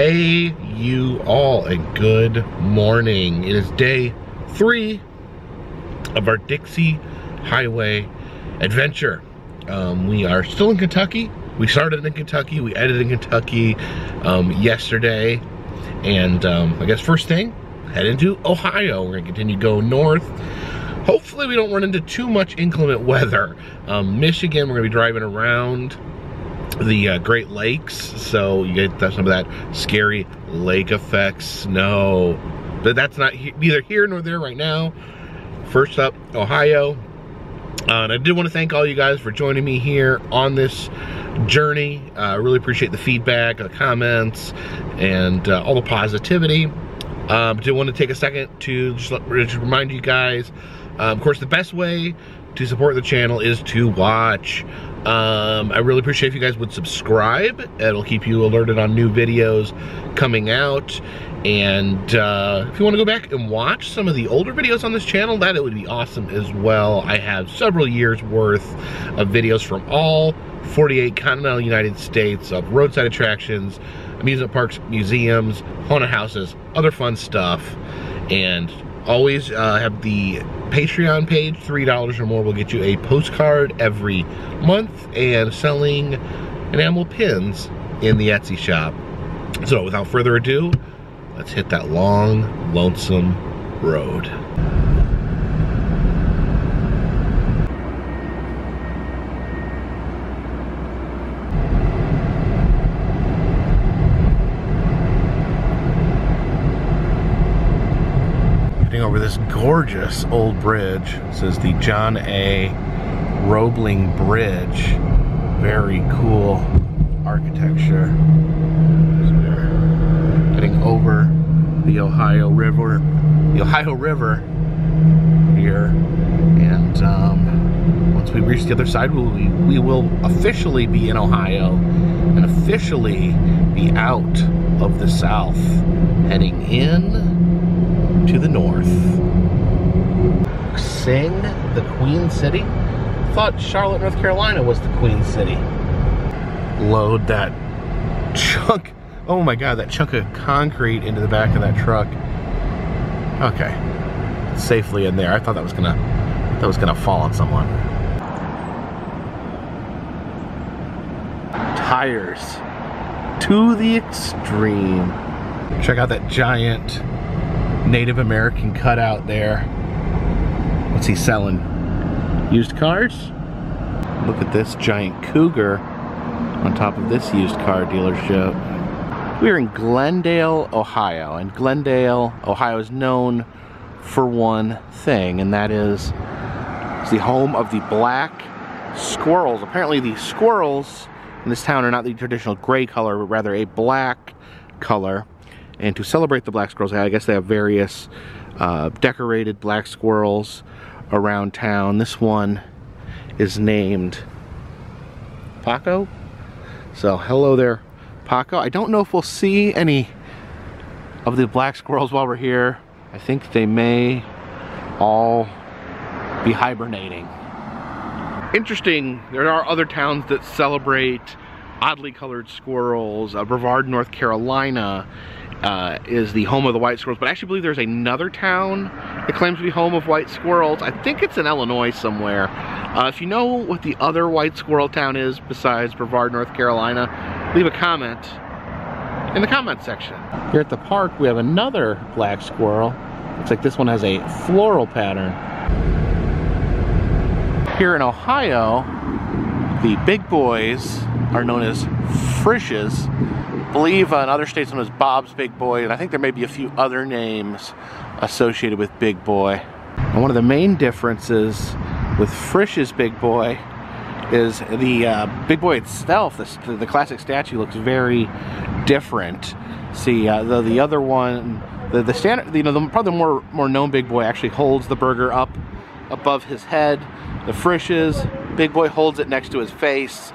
Hey, you all, and good morning. It is day 3 of our Dixie Highway adventure. We are still in Kentucky. We started in Kentucky, we ended in Kentucky yesterday. And I guess first thing, head into Ohio. We're gonna continue going north. Hopefully we don't run into too much inclement weather. Michigan, we're gonna be driving around the Great Lakes, so you get some of that scary lake effect snow. But that's not neither here nor there right now. First up, Ohio. And I did want to thank all you guys for joining me here on this journey. I really appreciate the feedback, the comments, and all the positivity. Did want to take a second to just remind you guys, of course, the best way to support the channel is to watch. I really appreciate if you guys would subscribe. It'll keep you alerted on new videos coming out. And if you want to go back and watch some of the older videos on this channel, that it would be awesome as well. I have several years worth of videos from all 48 continental United States of roadside attractions, amusement parks, museums, haunted houses, other fun stuff. And always have the Patreon page. $3 or more will get you a postcard every month, and selling enamel pins in the Etsy shop. So without further ado, let's hit that long, lonesome road. Over this gorgeous old bridge. This is the John A. Roebling Bridge. Very cool architecture. So we're heading over the Ohio River. Here, and once we reach the other side, we will officially be in Ohio and officially be out of the South, heading in to the north. Sing the Queen City? Thought Charlotte, North Carolina was the Queen City. Load that chunk, oh my god, that chunk of concrete into the back of that truck. Okay, safely in there. I thought that was gonna fall on someone. Tires to the extreme. Check out that giant Native American cutout there. What's he selling? Used cars? Look at this giant cougar on top of this used car dealership. We're in Glendale, Ohio, and Glendale, Ohio is known for one thing, and that is it's the home of the black squirrels. Apparently the squirrels in this town are not the traditional gray color, but rather a black color. And to celebrate the black squirrels, I guess they have various decorated black squirrels around town. This one is named Paco. So hello there, Paco. I don't know if we'll see any of the black squirrels while we're here. I think they may all be hibernating. Interesting, there are other towns that celebrate oddly colored squirrels. Brevard, North Carolina is the home of the white squirrels, but I actually believe there's another town that claims to be home of white squirrels. I think it's in Illinois somewhere. If you know what the other white squirrel town is besides Brevard, North Carolina, leave a comment in the comment section. Here at the park we have another black squirrel. Looks like this one has a floral pattern. Here in Ohio, the big boys are known as Frisch's. I believe in other states known as Bob's Big Boy, and I think there may be a few other names associated with Big Boy. And one of the main differences with Frisch's Big Boy is the Big Boy itself. The classic statue looks very different. See, the other one, the standard, you know, probably the more known Big Boy actually holds the burger up above his head. The Frisch's Big Boy holds it next to his face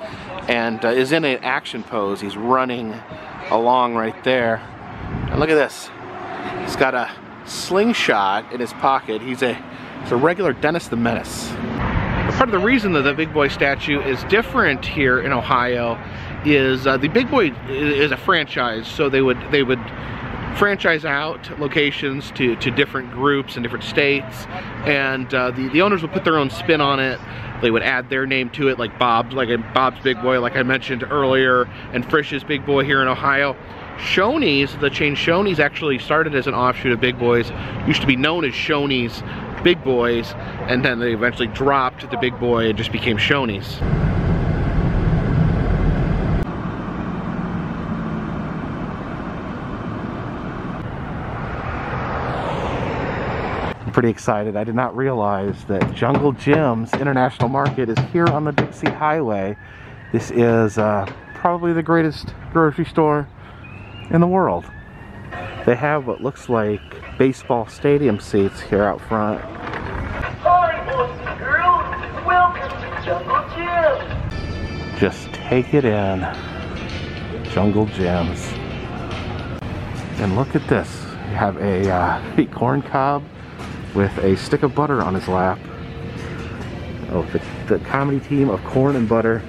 and is in an action pose. He's running along right there. And look at this. He's got a slingshot in his pocket. He's a regular Dennis the Menace. Part of the reason that the Big Boy statue is different here in Ohio is the Big Boy is a franchise, so they would franchise out locations to different groups in different states, and the owners would put their own spin on it. They would add their name to it, like Bob's Big Boy, like I mentioned earlier, and Frisch's Big Boy here in Ohio. Shoney's, the chain Shoney's, actually started as an offshoot of Big Boys. Used to be known as Shoney's Big Boys, and then they eventually dropped the Big Boy and just became Shoney's. Pretty excited. I did not realize that Jungle Jim's International Market is here on the Dixie Highway. This is probably the greatest grocery store in the world. They have what looks like baseball stadium seats here out front. Hi, boys and girls. Welcome to Jungle Jim's. Just take it in. Jungle Jim's. And look at this. You have a corn cob with a stick of butter on his lap. Oh, the comedy team of Corn and Butter.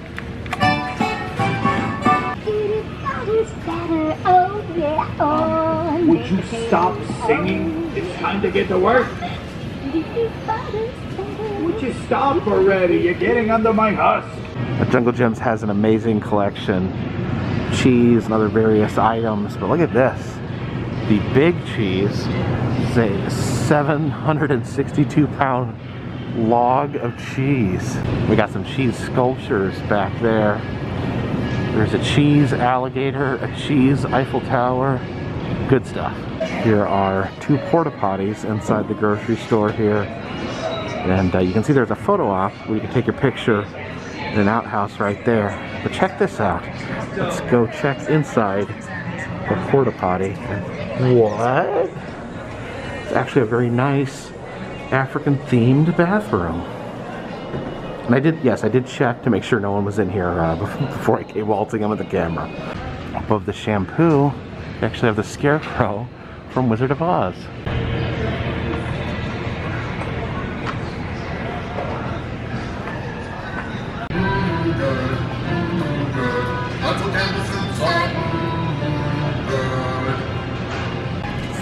Would you stop singing? It's time to get to work. Would you stop already? You're getting under my husk. Jungle Jim's has an amazing collection. Cheese and other various items, but look at this. The big cheese is a 762-pound log of cheese. We got some cheese sculptures back there. There's a cheese alligator, a cheese Eiffel Tower. Good stuff. Here are 2 porta potties inside the grocery store here. And you can see there's a photo op where you can take your picture in an outhouse right there. But check this out. Let's go check inside the porta potty. What? It's actually a very nice African-themed bathroom. And I did check to make sure no one was in here before I came waltzing in with the camera. Above the shampoo, we actually have the Scarecrow from Wizard of Oz.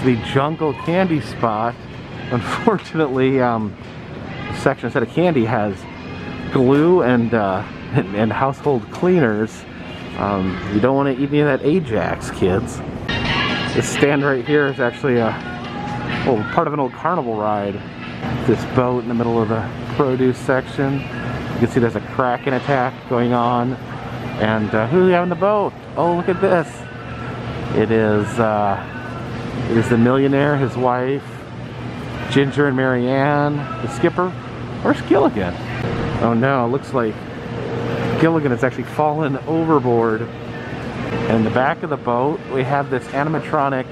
The Jungle Candy Spot. Unfortunately, the section instead of candy has glue and household cleaners. You don't want to eat any of that Ajax, kids. This stand right here is actually part of an old carnival ride. This boat in the middle of the produce section. You can see there's a Kraken attack going on. And who do we have in the boat? Oh, look at this. It is the millionaire, his wife, Ginger and Marianne, the skipper. Where's Gilligan? Oh no, it looks like Gilligan has actually fallen overboard. And in the back of the boat, we have this animatronic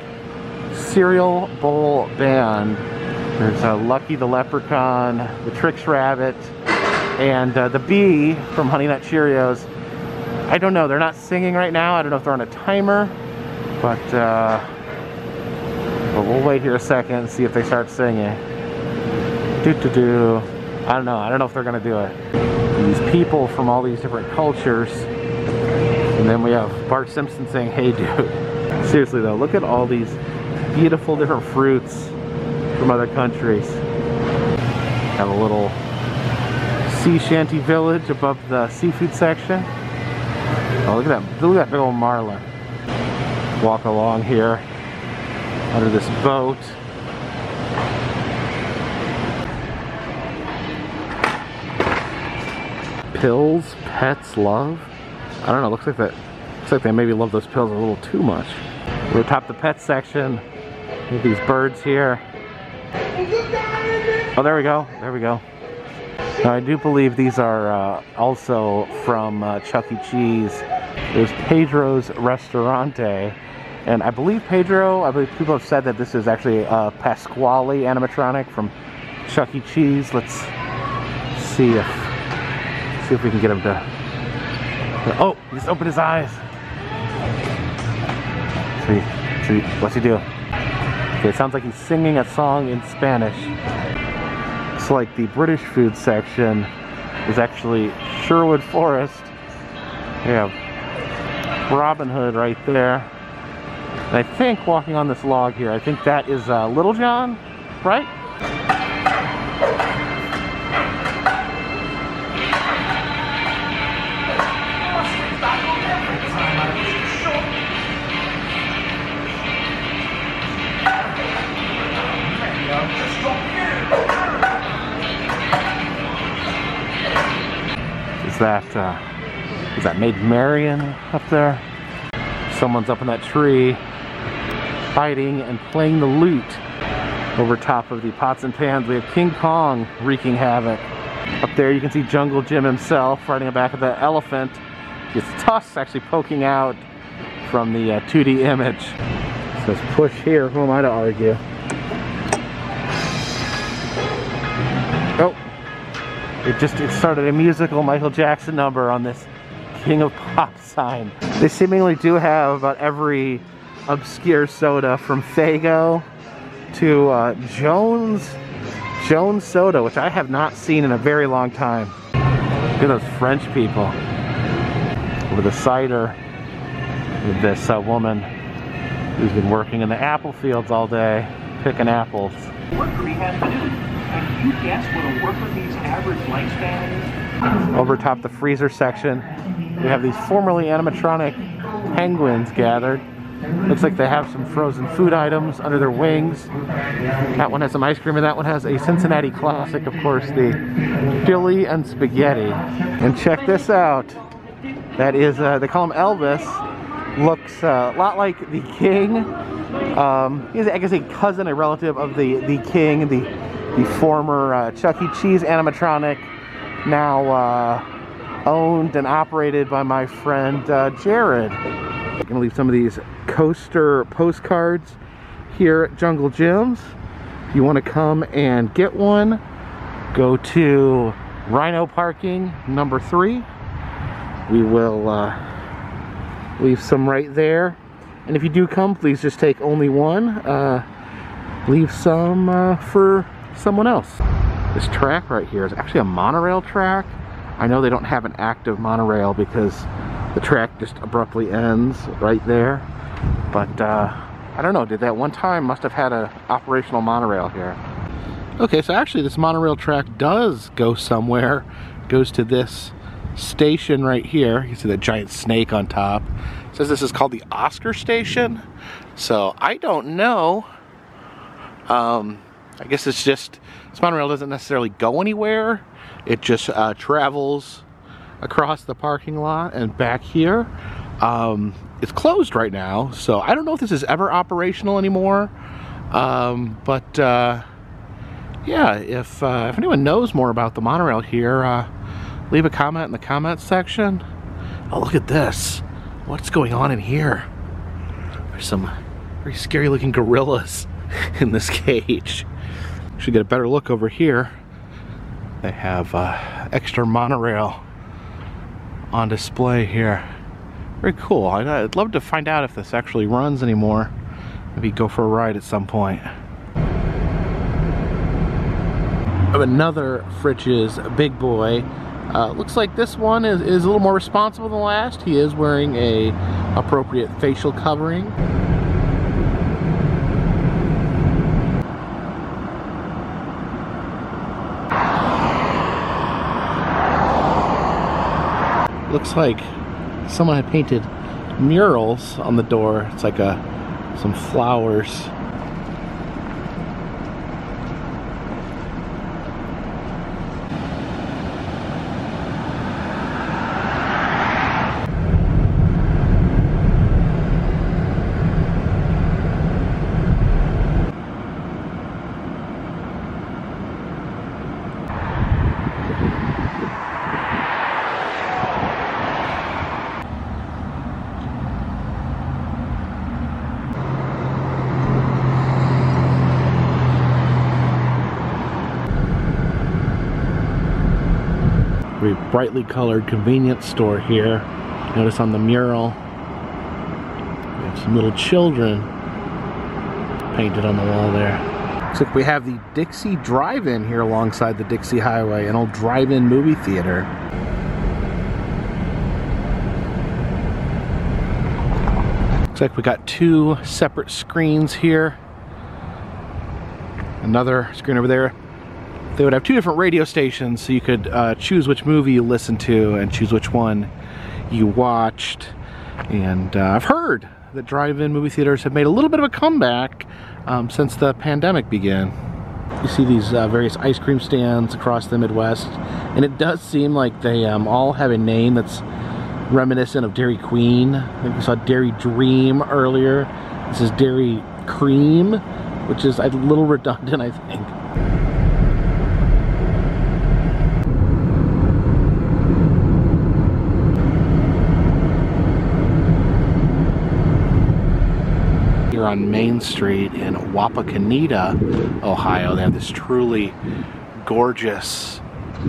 cereal bowl band. There's Lucky the Leprechaun, the Trix Rabbit, and the Bee from Honey Nut Cheerios. I don't know, they're not singing right now. I don't know if they're on a timer, but we'll wait here a second and see if they start singing. Doo-doo-doo. I don't know if they're gonna do it. These people from all these different cultures. And then we have Bart Simpson saying, "Hey dude." Seriously though, look at all these beautiful different fruits from other countries. Have a little sea shanty village above the seafood section. Oh, look at that big old marlin. Walk along here under this boat. Pills pets love. I don't know, looks like they maybe love those pills a little too much. We're atop the pet section with these birds here. Oh, there we go. Now, I do believe these are also from Chuck E. Cheese. There's Pedro's Restaurante. And I believe people have said that this is actually a Pasquale animatronic from Chuck E. Cheese. Let's see if we can get him to... Oh, he just opened his eyes. See, what's he do? Okay, it sounds like he's singing a song in Spanish. Looks like the British food section is actually Sherwood Forest. We have Robin Hood right there. And I think walking on this log here, I think that is Little John, right? Is that Maid Marian up there? Someone's up in that tree fighting and playing the lute over top of the pots and pans. We have King Kong wreaking havoc. Up there you can see Jungle Jim himself riding the back of the elephant. His tusks actually poking out from the 2D image. It says push here, who am I to argue? Oh, it started a musical Michael Jackson number on this King of Pop sign. They seemingly do have about every obscure soda from Faygo to Jones Soda, which I have not seen in a very long time. Look at those French people with a cider with this woman who's been working in the apple fields all day, picking apples. Worker he has to do. Can you guess what a worker-bee's average lifespan is? Over atop the freezer section, we have these formerly animatronic penguins gathered. Looks like they have some frozen food items under their wings. That one has some ice cream, and that one has a Cincinnati classic, of course, the Philly and spaghetti. And check this out. That is, they call him Elvis. Looks a lot like the King. He's, I guess, a cousin, a relative of the King, the former Chuck E. Cheese animatronic, now owned and operated by my friend Jared. I'm gonna leave some of these coaster postcards here at Jungle Jim's. If you want to come and get one, go to Rhino Parking number 3. We will leave some right there. And if you do come, please just take only one. Leave some for someone else. This track right here is actually a monorail track. I know they don't have an active monorail because the track just abruptly ends right there. But I don't know, did that one time must have had an operational monorail here. Okay, so actually this monorail track does go somewhere. It goes to this station right here. You can see that giant snake on top. It says this is called the Oscar Station. So I don't know. I guess it's just, this monorail doesn't necessarily go anywhere. It just travels across the parking lot and back here. It's closed right now, so I don't know if this is ever operational anymore. Yeah, if anyone knows more about the monorail here, leave a comment in the comments section. Oh, look at this. What's going on in here? There's some very scary looking gorillas in this cage. Should get a better look over here. They have extra monorail on display here. Very cool. I'd love to find out if this actually runs anymore. Maybe go for a ride at some point. I have another Fritch's Big Boy. Looks like this one is a little more responsible than the last. He is wearing a appropriate facial covering. Looks like someone had painted murals on the door. It's like some flowers. Very brightly colored convenience store here. Notice on the mural, we have some little children painted on the wall there. Looks like we have the Dixie Drive-In here alongside the Dixie Highway, an old drive-in movie theater. Looks like we got two separate screens here. Another screen over there. They would have two different radio stations, so you could choose which movie you listened to and choose which one you watched. And I've heard that drive-in movie theaters have made a little bit of a comeback since the pandemic began. You see these various ice cream stands across the Midwest, and it does seem like they all have a name that's reminiscent of Dairy Queen. I think we saw Dairy Dream earlier. This is Dairy Cream, which is a little redundant, I think. Here on Main Street in Wapakoneta, Ohio, they have this truly gorgeous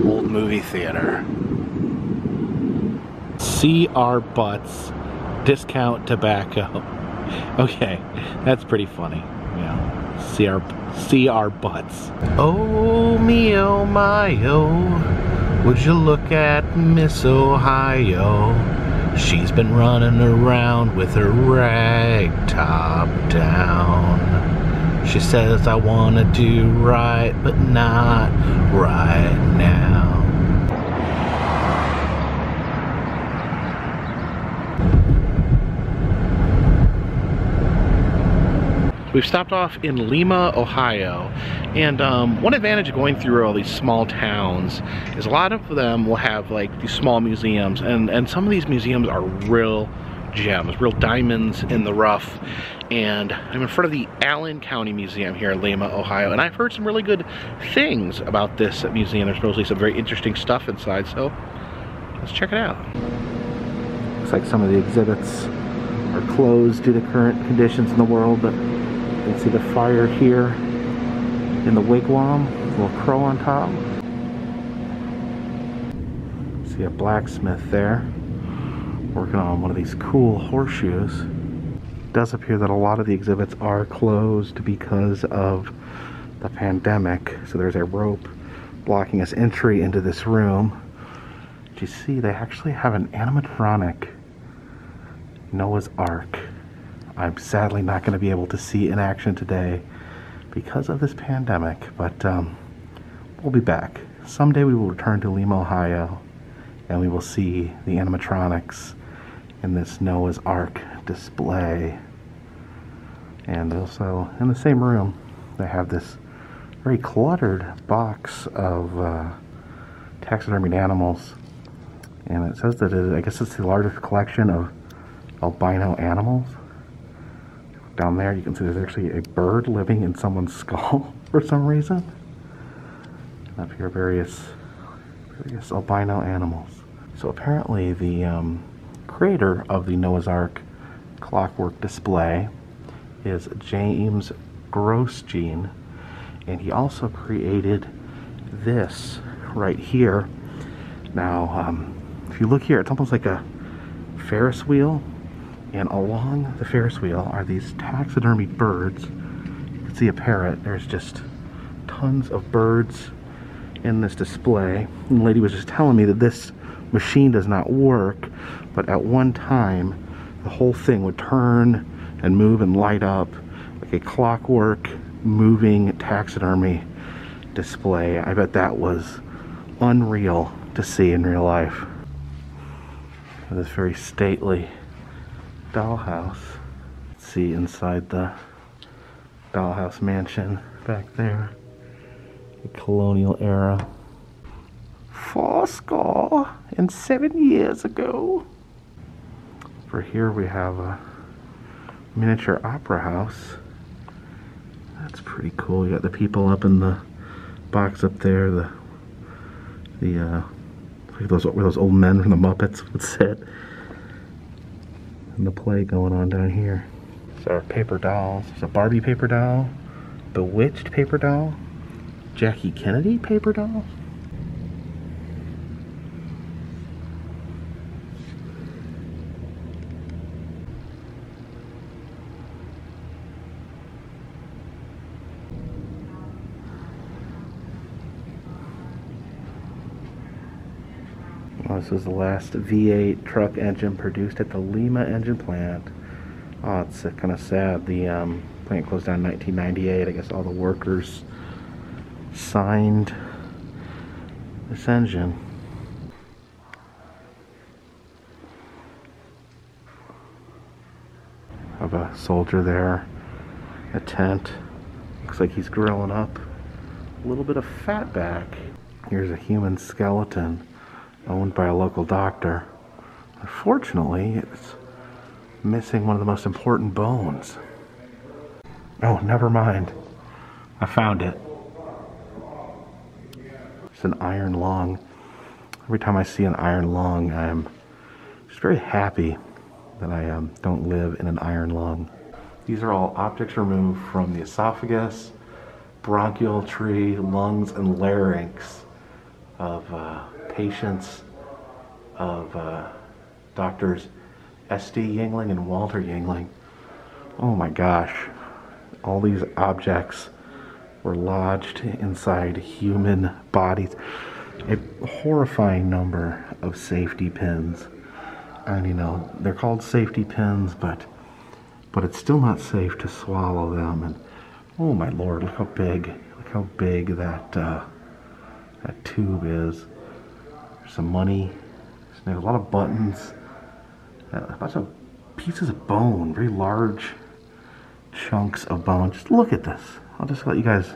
old movie theater. See Our Butts Discount Tobacco. Okay, that's pretty funny. Yeah, see our butts. Oh me oh my oh, would you look at Miss Ohio? She's been running around with her rag top down. She says I wanna do right, but not right now. We've stopped off in Lima, Ohio, and one advantage of going through all these small towns is a lot of them will have like these small museums, and some of these museums are real gems, real diamonds in the rough. And I'm in front of the Allen County Museum here in Lima, Ohio, and I've heard some really good things about this museum. There's supposedly some very interesting stuff inside, so let's check it out. Looks like some of the exhibits are closed due to current conditions in the world, but you can see the fire here in the wigwam, a little crow on top. See a blacksmith there working on one of these cool horseshoes. It does appear that a lot of the exhibits are closed because of the pandemic. So there's a rope blocking us entry into this room. Do you see they actually have an animatronic Noah's Ark? I'm sadly not going to be able to see in action today because of this pandemic, but we'll be back. Someday we will return to Lima, Ohio, and we will see the animatronics in this Noah's Ark display. And also, in the same room, they have this very cluttered box of taxidermied animals. And it says that I guess it's the largest collection of albino animals. Down there you can see there's actually a bird living in someone's skull for some reason. And up here various albino animals. So apparently the creator of the Noah's Ark clockwork display is James Grosjean, and he also created this right here. Now if you look here, it's almost like a Ferris wheel. And along the Ferris wheel are these taxidermied birds. You can see a parrot. There's just tons of birds in this display. And the lady was just telling me that this machine does not work, but at one time the whole thing would turn and move and light up like a clockwork moving taxidermy display. I bet that was unreal to see in real life. This very stately dollhouse. Let's see inside the dollhouse mansion back there. The colonial era. 70 years ago. For here we have a miniature opera house. That's pretty cool. You got the people up in the box up there. Like those old men from the Muppets would sit. And the play going on down here. So our paper dolls. There's a Barbie paper doll, Bewitched paper doll, Jackie Kennedy paper doll. This was the last V8 truck engine produced at the Lima engine plant Oh, it's kind of sad. The plant closed down in 1998. I guess all the workers signed this engine. Have a soldier there, a tent. Looks like he's grilling up a little bit of fat back. Here's a human skeleton owned by a local doctor. Unfortunately, it's missing one of the most important bones. Oh, never mind. I found it. It's an iron lung. Every time I see an iron lung, I'm just very happy that I don't live in an iron lung. These are all objects removed from the esophagus, bronchial tree, lungs, and larynx of patients of doctors S.D. Yingling and Walter Yingling. Oh my gosh, all these objects were lodged inside human bodies. A horrifying number of safety pins. And you know, they're called safety pins, but it's still not safe to swallow them. And oh my lord, look how big that that tube is. There's some money. There's a lot of buttons. A bunch of pieces of bone, very large chunks of bone. Just look at this. I'll just let you guys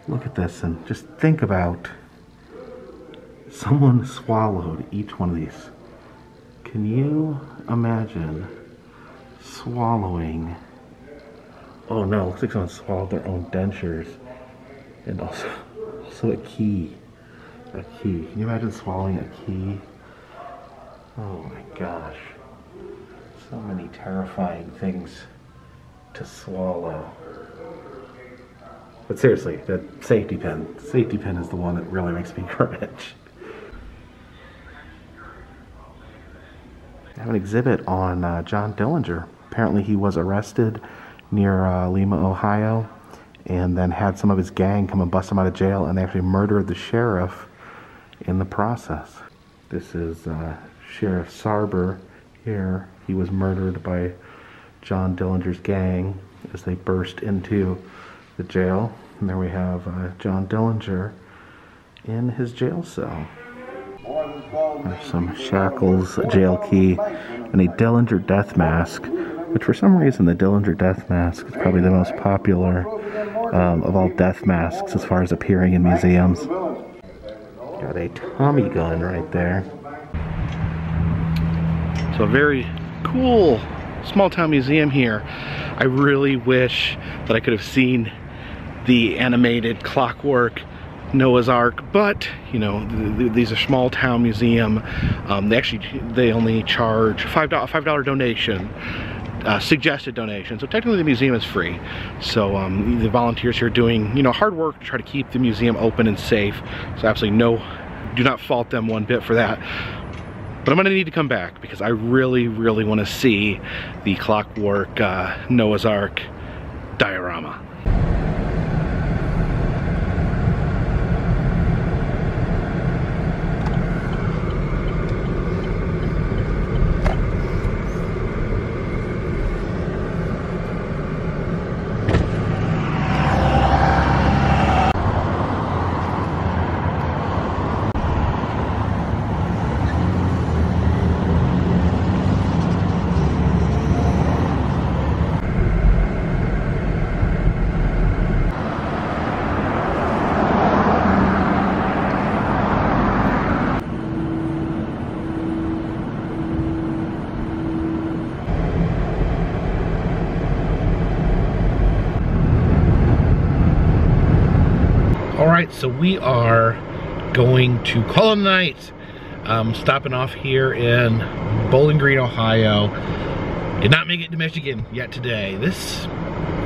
look at this and just think about someone swallowed each one of these. Can you imagine swallowing? Oh no, looks like someone swallowed their own dentures. And also a key. A key. Can you imagine swallowing a key? Oh my gosh. So many terrifying things to swallow. But seriously, that safety pin is the one that really makes me cringe. I have an exhibit on John Dillinger. Apparently he was arrested near Lima, Ohio, and then had some of his gang come and bust him out of jail, and they actually murdered the sheriff in the process. This is Sheriff Sarber here. He was murdered by John Dillinger's gang as they burst into the jail. And there we have John Dillinger in his jail cell. There's some shackles, a jail key, and a Dillinger death mask, which for some reason the Dillinger death mask is probably the most popular of all death masks as far as appearing in museums. Got a Tommy gun right there. So a very cool small town museum here. I really wish that I could have seen the animated Clockwork Noah's Ark, but you know, these are small town museum. They only charge $5 donation, suggested donation. So technically the museum is free. So the volunteers here are doing, you know, hard work to try to keep the museum open and safe. So absolutely do not fault them one bit for that. But I'm gonna need to come back because I really, really want to see the Clockwork Noah's Ark diorama. Alright, so we are going to call it a night. Stopping off here in Bowling Green, Ohio. Did not make it to Michigan yet today. This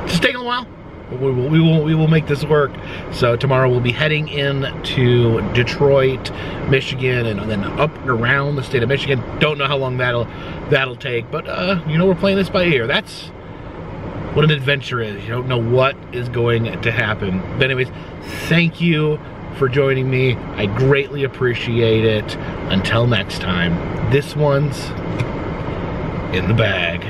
is taking a while. We will make this work. So tomorrow we'll be heading into Detroit, Michigan, and then up and around the state of Michigan. Don't know how long that'll take, but you know, we're playing this by ear. That's what an adventure is. You don't know what is going to happen. But anyways, thank you for joining me. I greatly appreciate it. Until next time, this one's in the bag.